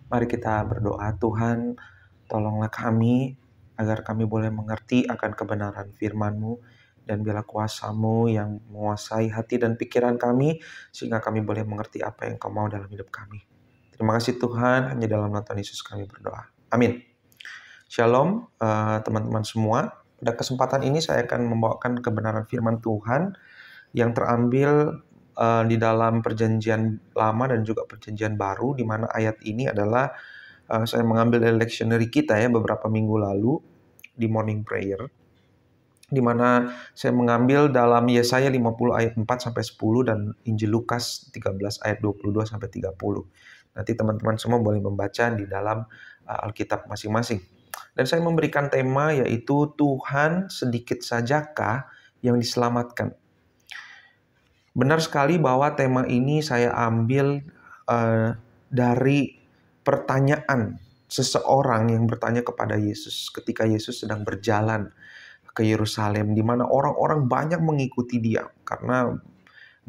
Mari kita berdoa. Tuhan, tolonglah kami agar kami boleh mengerti akan kebenaran firman-Mu, dan biarlah kuasa-Mu yang menguasai hati dan pikiran kami sehingga kami boleh mengerti apa yang Kau mau dalam hidup kami. Terima kasih Tuhan, hanya dalam nama Tuhan Yesus kami berdoa. Amin. Shalom teman-teman semua. Pada kesempatan ini saya akan membawakan kebenaran firman Tuhan yang terambil di dalam perjanjian lama dan juga perjanjian baru, di mana ayat ini adalah saya mengambil dari lectionary kita ya beberapa minggu lalu di morning prayer, di mana saya mengambil dalam Yesaya 50 ayat 4 sampai 10 dan Injil Lukas 13 ayat 22 sampai 30. Nanti teman-teman semua boleh membaca di dalam Alkitab masing-masing. Dan saya memberikan tema yaitu Tuhan sedikit sajakah yang diselamatkan. Benar sekali bahwa tema ini saya ambil dari pertanyaan seseorang yang bertanya kepada Yesus ketika Yesus sedang berjalan ke Yerusalem, di mana orang-orang banyak mengikuti dia karena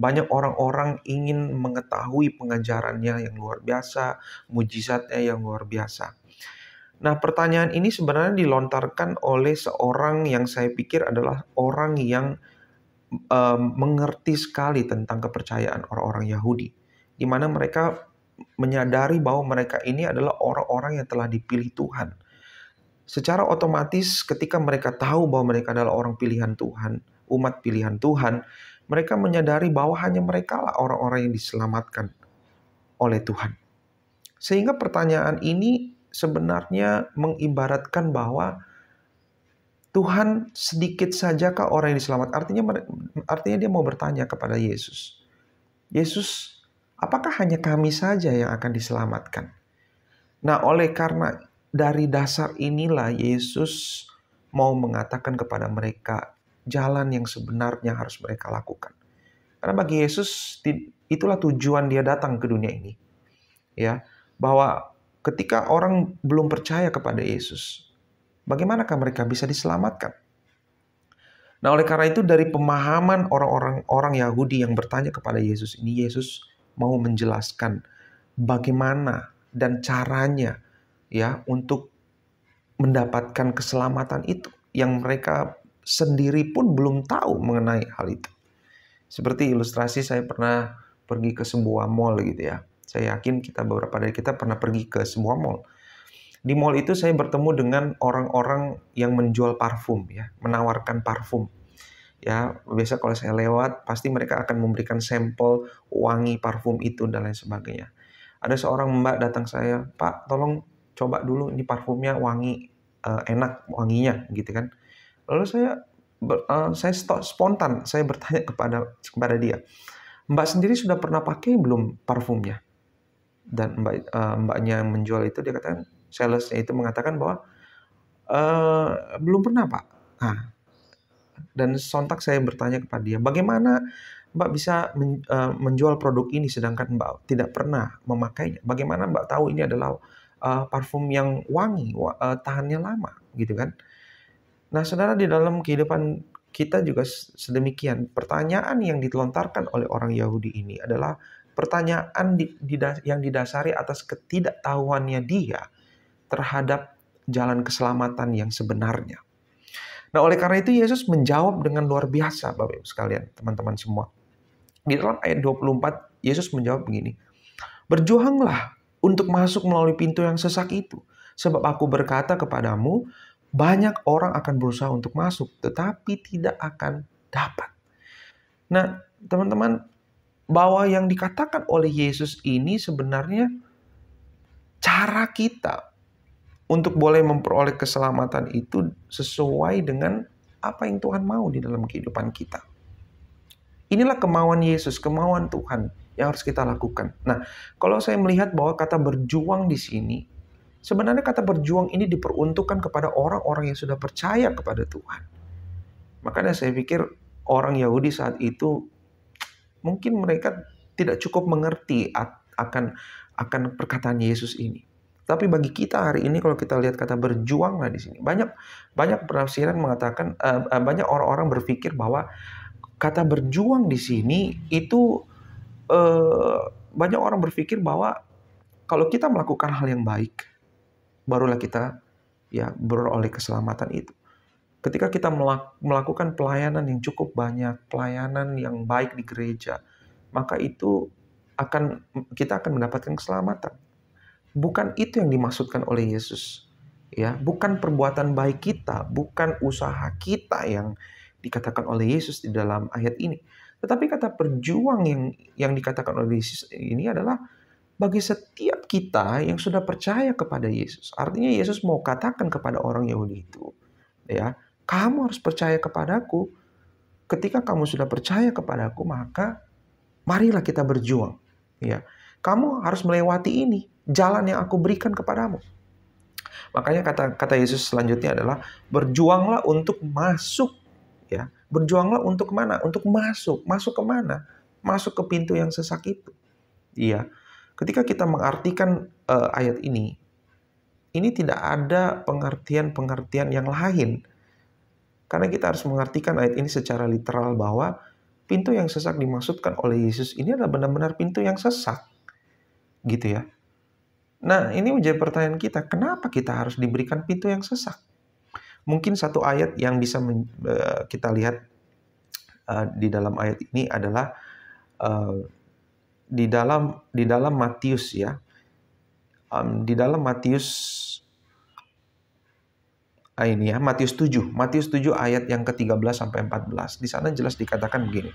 banyak orang-orang ingin mengetahui pengajarannya yang luar biasa, mujizatnya yang luar biasa. Nah, pertanyaan ini sebenarnya dilontarkan oleh seorang yang saya pikir adalah orang yang mengerti sekali tentang kepercayaan orang-orang Yahudi, di mana mereka menyadari bahwa mereka ini adalah orang-orang yang telah dipilih Tuhan. Secara otomatis ketika mereka tahu bahwa mereka adalah orang pilihan Tuhan, umat pilihan Tuhan, mereka menyadari bahwa hanya mereka lah orang-orang yang diselamatkan oleh Tuhan. Sehingga pertanyaan ini sebenarnya mengibaratkan bahwa Tuhan sedikit sajakah orang yang diselamatkan? Artinya dia mau bertanya kepada Yesus. Yesus, apakah hanya kami saja yang akan diselamatkan? Nah, oleh karena dari dasar inilah Yesus mau mengatakan kepada mereka jalan yang sebenarnya harus mereka lakukan. Karena bagi Yesus itulah tujuan dia datang ke dunia ini. Ya, bahwa ketika orang belum percaya kepada Yesus, bagaimanakah mereka bisa diselamatkan? Nah, oleh karena itu dari pemahaman orang Yahudi yang bertanya kepada Yesus ini, Yesus mau menjelaskan bagaimana dan caranya ya untuk mendapatkan keselamatan itu yang mereka sendiri pun belum tahu mengenai hal itu. Seperti ilustrasi, saya pernah pergi ke sebuah mall gitu ya. Saya yakin beberapa dari kita pernah pergi ke sebuah mall. Di mall itu saya bertemu dengan orang-orang yang menjual parfum ya, menawarkan parfum. Ya, biasa kalau saya lewat pasti mereka akan memberikan sampel wangi parfum itu dan lain sebagainya. Ada seorang mbak datang saya, "Pak, tolong coba dulu ini parfumnya wangi, enak wanginya," gitu kan. Lalu saya spontan saya bertanya kepada dia, "Mbak sendiri sudah pernah pakai belum parfumnya?" Dan mbaknya yang menjual itu dia katakan, salesnya itu mengatakan bahwa, "Belum pernah, Pak." Nah, dan sontak saya bertanya kepada dia, "Bagaimana Mbak bisa menjual produk ini sedangkan Mbak tidak pernah memakainya? Bagaimana Mbak tahu ini adalah parfum yang wangi, tahannya lama?" Gitu kan. Nah, saudara, di dalam kehidupan kita juga sedemikian. Pertanyaan yang dilontarkan oleh orang Yahudi ini adalah pertanyaan yang didasari atas ketidaktahuannya dia terhadap jalan keselamatan yang sebenarnya. Nah, oleh karena itu Yesus menjawab dengan luar biasa, Bapak Ibu sekalian, teman-teman semua. Di dalam ayat 24, Yesus menjawab begini, "Berjuanglah untuk masuk melalui pintu yang sesak itu. Sebab aku berkata kepadamu, banyak orang akan berusaha untuk masuk, tetapi tidak akan dapat." Nah, teman-teman, bahwa yang dikatakan oleh Yesus ini sebenarnya cara kita untuk boleh memperoleh keselamatan itu sesuai dengan apa yang Tuhan mau di dalam kehidupan kita. Inilah kemauan Yesus, kemauan Tuhan yang harus kita lakukan. Nah, kalau saya melihat bahwa kata berjuang di sini, sebenarnya kata berjuang ini diperuntukkan kepada orang-orang yang sudah percaya kepada Tuhan. Makanya saya pikir orang Yahudi saat itu mungkin mereka tidak cukup mengerti akan perkataan Yesus ini. Tapi bagi kita hari ini kalau kita lihat kata berjuanglah di sini, banyak penafsiran mengatakan, banyak orang-orang berpikir bahwa kata berjuang di sini itu banyak orang berpikir bahwa Kalau kita melakukan hal yang baik, barulah kita ya beroleh keselamatan itu. Ketika kita melakukan pelayanan yang cukup banyak, pelayanan yang baik di gereja, maka itu kita akan mendapatkan keselamatan. Bukan itu yang dimaksudkan oleh Yesus. Ya, bukan perbuatan baik kita, bukan usaha kita yang dikatakan oleh Yesus di dalam ayat ini. Tetapi kata berjuang yang dikatakan oleh Yesus ini adalah bagi setiap kita yang sudah percaya kepada Yesus. Artinya Yesus mau katakan kepada orang Yahudi itu, ya, kamu harus percaya kepadaku. Ketika kamu sudah percaya kepadaku, maka marilah kita berjuang. Ya, kamu harus melewati ini, jalan yang aku berikan kepadamu. Makanya kata Yesus selanjutnya adalah berjuanglah untuk masuk. Ya, berjuanglah untuk mana? Untuk masuk. Masuk ke mana? Masuk ke pintu yang sesak itu. Iya. Ketika kita mengartikan ayat ini tidak ada pengertian-pengertian yang lain. Karena kita harus mengartikan ayat ini secara literal bahwa pintu yang sesak dimaksudkan oleh Yesus ini adalah benar-benar pintu yang sesak. Gitu ya. Nah, ini menjadi pertanyaan kita, kenapa kita harus diberikan pintu yang sesak? Mungkin satu ayat yang bisa kita lihat di dalam ayat ini adalah di dalam Matius ya. Di dalam Matius ini ya, Matius 7 ayat yang ke-13 sampai 14. Di sana jelas dikatakan begini.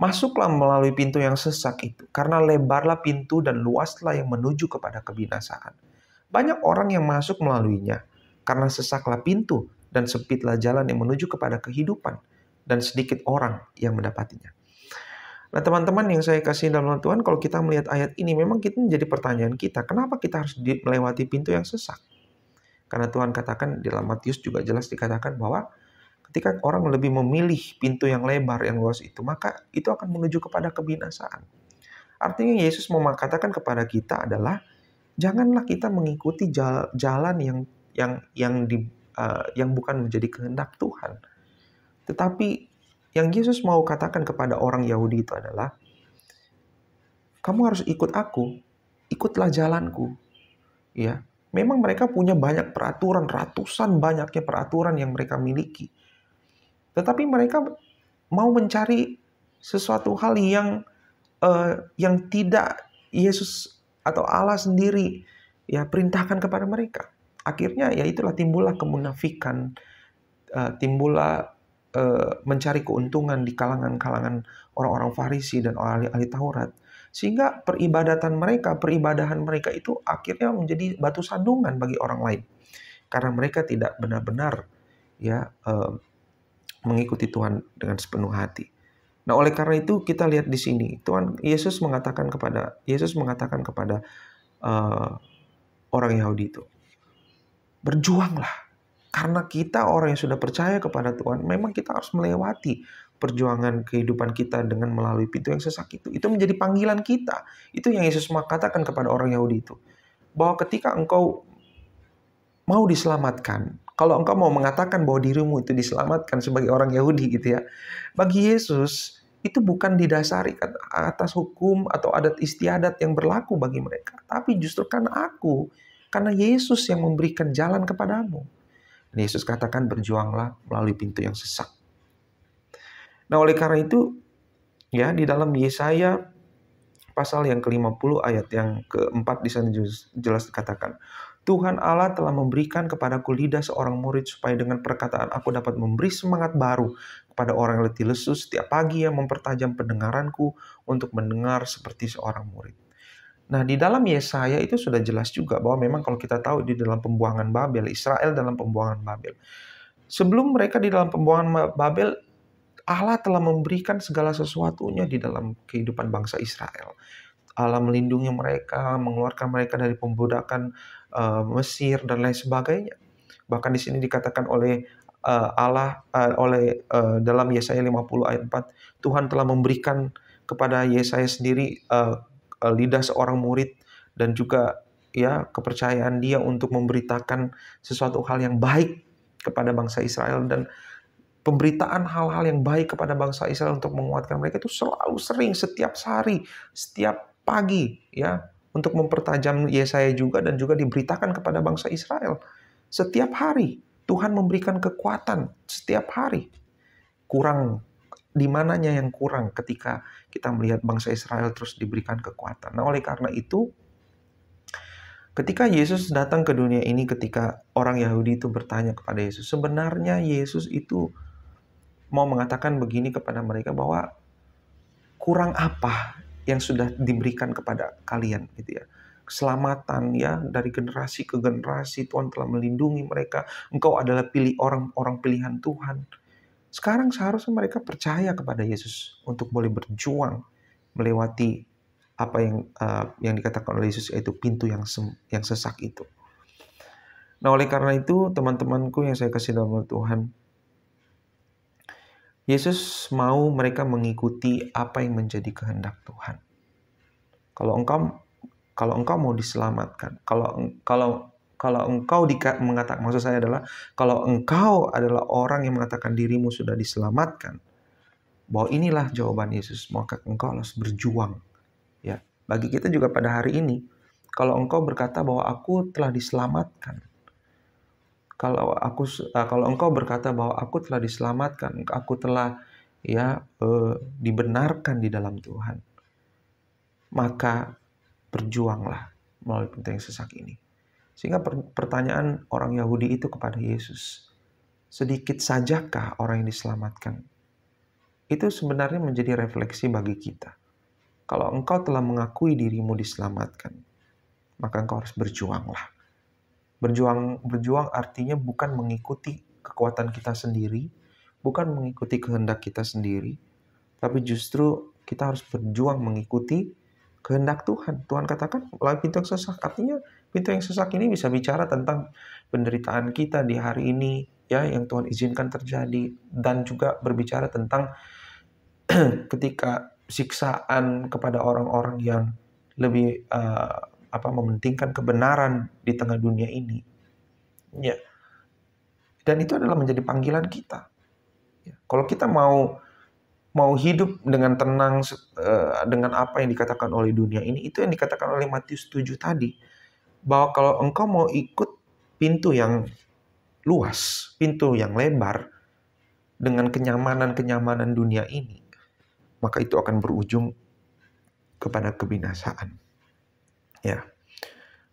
Masuklah melalui pintu yang sesak itu, karena lebarlah pintu dan luaslah yang menuju kepada kebinasaan. Banyak orang yang masuk melaluinya, karena sesaklah pintu dan sempitlah jalan yang menuju kepada kehidupan, dan sedikit orang yang mendapatinya. Nah, teman-teman yang saya kasih dalam Tuhan, kalau kita melihat ayat ini, memang kita menjadi pertanyaan kita, kenapa kita harus melewati pintu yang sesak? Karena Tuhan katakan, di dalam Matius juga jelas dikatakan bahwa ketika orang lebih memilih pintu yang lebar, yang luas itu, maka itu akan menuju kepada kebinasaan. Artinya Yesus mau mengatakan kepada kita adalah, janganlah kita mengikuti jalan yang bukan menjadi kehendak Tuhan. Tetapi yang Yesus mau katakan kepada orang Yahudi itu adalah, kamu harus ikut aku, ikutlah jalanku. Ya, memang mereka punya banyak peraturan, ratusan banyaknya peraturan yang mereka miliki. Tetapi mereka mau mencari sesuatu hal yang tidak Yesus atau Allah sendiri ya perintahkan kepada mereka. Akhirnya ya itulah timbullah kemunafikan, timbullah mencari keuntungan di kalangan orang-orang Farisi dan ahli-ahli Taurat, sehingga peribadahan mereka itu akhirnya menjadi batu sandungan bagi orang lain, karena mereka tidak benar-benar ya mengikuti Tuhan dengan sepenuh hati. Nah, oleh karena itu kita lihat di sini Yesus mengatakan kepada orang Yahudi itu, berjuanglah. Karena kita orang yang sudah percaya kepada Tuhan, memang kita harus melewati perjuangan kehidupan kita dengan melalui pintu yang sesak itu. Itu menjadi panggilan kita. Itu yang Yesus katakan kepada orang Yahudi itu. Bahwa ketika engkau mau diselamatkan, kalau engkau mau mengatakan bahwa dirimu itu diselamatkan sebagai orang Yahudi gitu ya, bagi Yesus itu bukan didasari atas hukum atau adat istiadat yang berlaku bagi mereka. Tapi justru karena Yesus yang memberikan jalan kepadamu. Yesus katakan berjuanglah melalui pintu yang sesak. Nah, oleh karena itu ya di dalam Yesaya pasal yang ke-50 ayat yang ke-4 di sana jelas dikatakan, Tuhan Allah telah memberikan kepadaku lidah seorang murid supaya dengan perkataan aku dapat memberi semangat baru kepada orang yang letih lesu setiap pagi yang mempertajam pendengaranku untuk mendengar seperti seorang murid. Nah, di dalam Yesaya itu sudah jelas juga bahwa memang kalau kita tahu di dalam pembuangan Babel, Israel dalam pembuangan Babel. Sebelum mereka di dalam pembuangan Babel, Allah telah memberikan segala sesuatunya di dalam kehidupan bangsa Israel. Allah melindungi mereka, mengeluarkan mereka dari pembudakan Mesir dan lain sebagainya. Bahkan di sini dikatakan oleh Allah dalam Yesaya 50 ayat 4, Tuhan telah memberikan kepada Yesaya sendiri lidah seorang murid dan juga ya kepercayaan dia untuk memberitakan sesuatu hal yang baik kepada bangsa Israel, dan pemberitaan hal-hal yang baik kepada bangsa Israel untuk menguatkan mereka itu selalu sering, setiap hari, setiap pagi ya, untuk mempertajam Yesaya juga dan juga diberitakan kepada bangsa Israel. Setiap hari Tuhan memberikan kekuatan setiap hari. Kurang di mananya yang kurang ketika kita melihat bangsa Israel terus diberikan kekuatan. Nah, oleh karena itu ketika Yesus datang ke dunia ini, ketika orang Yahudi itu bertanya kepada Yesus, sebenarnya Yesus itu mau mengatakan begini kepada mereka bahwa kurang apa yang sudah diberikan kepada kalian gitu ya. Keselamatan ya dari generasi ke generasi, Tuhan telah melindungi mereka. Engkau adalah orang-orang pilihan Tuhan. Sekarang seharusnya mereka percaya kepada Yesus untuk boleh berjuang melewati apa yang dikatakan oleh Yesus, yaitu pintu yang sesak itu. Nah, oleh karena itu, teman-temanku yang saya kasih dalam Tuhan, Yesus mau mereka mengikuti apa yang menjadi kehendak Tuhan. Kalau engkau mau diselamatkan, kalau engkau mengatakan, maksud saya adalah kalau engkau adalah orang yang mengatakan dirimu sudah diselamatkan, bahwa inilah jawaban Yesus, maka engkau harus berjuang. Ya, bagi kita juga pada hari ini, kalau engkau berkata bahwa aku telah diselamatkan, kalau engkau berkata bahwa aku telah diselamatkan, aku telah dibenarkan di dalam Tuhan, maka berjuanglah melalui pintu yang sesak ini. Sehingga pertanyaan orang Yahudi itu kepada Yesus, sedikit sajakah orang yang diselamatkan? Itu sebenarnya menjadi refleksi bagi kita. Kalau engkau telah mengakui dirimu diselamatkan, maka engkau harus berjuanglah. Berjuang artinya bukan mengikuti kekuatan kita sendiri, bukan mengikuti kehendak kita sendiri, tapi justru kita harus berjuang mengikuti kehendak Tuhan. Tuhan katakan melalui pintu yang sesak. Artinya pintu yang sesak ini bisa bicara tentang penderitaan kita di hari ini, ya, yang Tuhan izinkan terjadi, dan juga berbicara tentang ketika siksaan kepada orang-orang yang lebih mementingkan kebenaran di tengah dunia ini. Ya. Dan itu adalah menjadi panggilan kita. Ya. Kalau kita mau hidup dengan tenang dengan apa yang dikatakan oleh dunia ini, itu yang dikatakan oleh Matius 7 tadi, bahwa kalau engkau mau ikut pintu yang luas, pintu yang lebar dengan kenyamanan dunia ini, maka itu akan berujung kepada kebinasaan. Ya.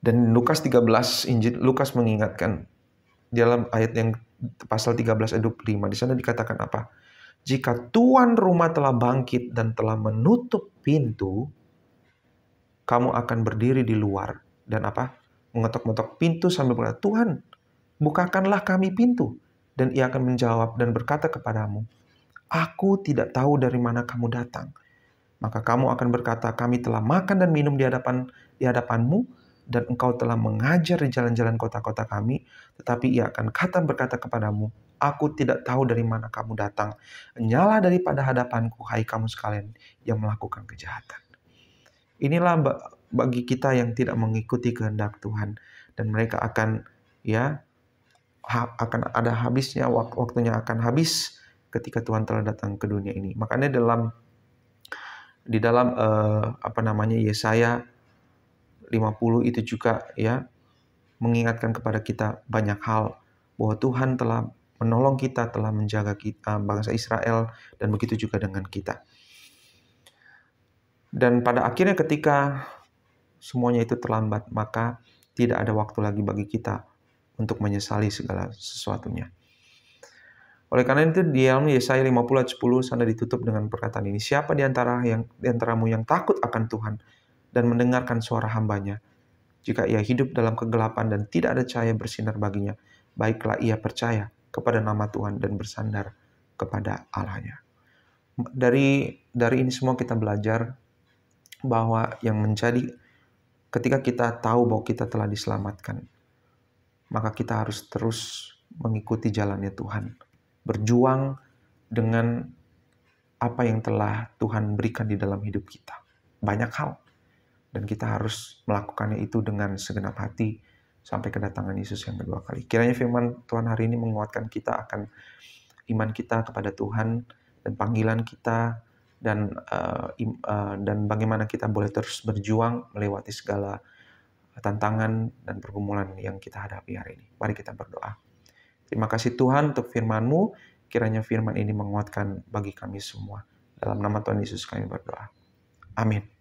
Dan Lukas 13, Injil Lukas mengingatkan dalam ayat yang pasal 13 ayat 25, di sana dikatakan apa? Jika tuan rumah telah bangkit dan telah menutup pintu, kamu akan berdiri di luar dan apa? Mengetok-ngetok pintu sambil berkata, Tuhan, bukakanlah kami pintu. Dan ia akan menjawab dan berkata kepadamu, aku tidak tahu dari mana kamu datang. Maka kamu akan berkata, kami telah makan dan minum di hadapanmu, dan engkau telah mengajar di jalan-jalan kota-kota kami. Tetapi ia akan berkata kepadamu, aku tidak tahu dari mana kamu datang. Nyala daripada hadapanku, hai kamu sekalian yang melakukan kejahatan. Inilah bagi kita yang tidak mengikuti kehendak Tuhan. Dan mereka akan akan ada habisnya, waktunya akan habis ketika Tuhan telah datang ke dunia ini. Makanya di dalam Yesaya 50 itu juga ya mengingatkan kepada kita banyak hal, bahwa Tuhan telah menolong kita, telah menjaga kita, bangsa Israel, dan begitu juga dengan kita. Dan pada akhirnya ketika semuanya itu terlambat, maka tidak ada waktu lagi bagi kita untuk menyesali segala sesuatunya. Oleh karena itu di dalam Yesaya 50 ayat 10 sana ditutup dengan perkataan ini, siapa di antaramu yang takut akan Tuhan dan mendengarkan suara hambanya? Jika ia hidup dalam kegelapan dan tidak ada cahaya bersinar baginya, baiklah ia percaya kepada nama Tuhan dan bersandar kepada Allahnya. Dari ini semua kita belajar bahwa yang menjadi ketika kita tahu bahwa kita telah diselamatkan, maka kita harus terus mengikuti jalannya Tuhan. Berjuang dengan apa yang telah Tuhan berikan di dalam hidup kita. Banyak hal. Dan kita harus melakukannya itu dengan segenap hati sampai kedatangan Yesus yang kedua kali. Kiranya firman Tuhan hari ini menguatkan kita akan iman kita kepada Tuhan dan panggilan kita dan bagaimana kita boleh terus berjuang melewati segala tantangan dan pergumulan yang kita hadapi hari ini. Mari kita berdoa. Terima kasih Tuhan untuk firman-Mu, kiranya firman ini menguatkan bagi kami semua. Dalam nama Tuhan Yesus kami berdoa. Amin.